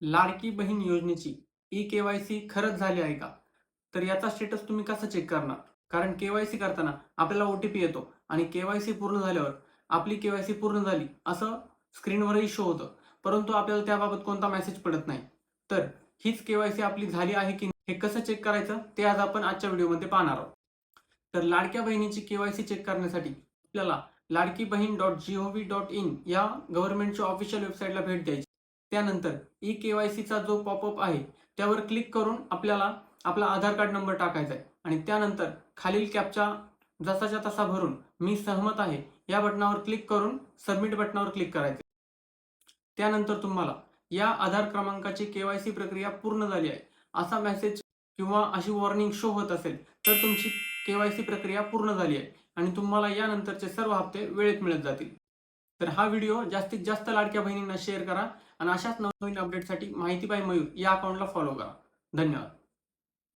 लाडकी बहीण योजनेची ई-के-वाय-सी खरंच झाली आहे का? तर याचा स्टेटस तुम्ही कसा चेक करणार? कारण के-वाय-सी करताना आपल्याला ओ-टी-पी येतो आणि के-वाय-सी पूर्ण झाल्यावर आपली के-वाय-सी पूर्ण झाली असं स्क्रीनवरही शो होतं. परंतु आपल्याला त्याबाबत कोणता मेसेज पडत नाही. तर हीच के-वाय-सी आपली झाली आहे की नाही हे कसं चेक करायचं ते आज आपण आजच्या व्हिडिओमध्ये पाहणार आहोत. तर लाडक्या बहिणीची के-वाय-सी चेक करण्यासाठी आपल्याला ladkibahin.gov.in या गव्हर्नमेंटच्या ऑफिशियल वेबसाईटला भेट द्यायची. त्यानंतर ई-के-वाय-सीचा जो पॉपअप आहे त्यावर क्लिक करून आपल्याला आपला आधार कार्ड नंबर टाकायचा आहे आणि त्यानंतर खालील कॅप्चा जसाच्या तसा भरून मी सहमत आहे या बटनावर क्लिक करून सबमिट बटनावर क्लिक करायचे. त्यानंतर तुम्हाला या आधार क्रमांकाची के-वाय-सी प्रक्रिया पूर्ण झाली आहे असा मेसेज किंवा अशी वॉर्निंग शो होत असेल तर तुमची के-वाय-सी प्रक्रिया पूर्ण झाली आहे आणि तुम्हाला यानंतरचे सर्व हप्ते वेळेत मिळत जातील. तर हा व्हिडिओ जास्तीत जास्त लाडक्या बहिणींना शेअर करा आणि अशाच नवनवीन अपडेटसाठी माहिती बाय मयूर या अकाउंटला फॉलो करा. धन्यवाद.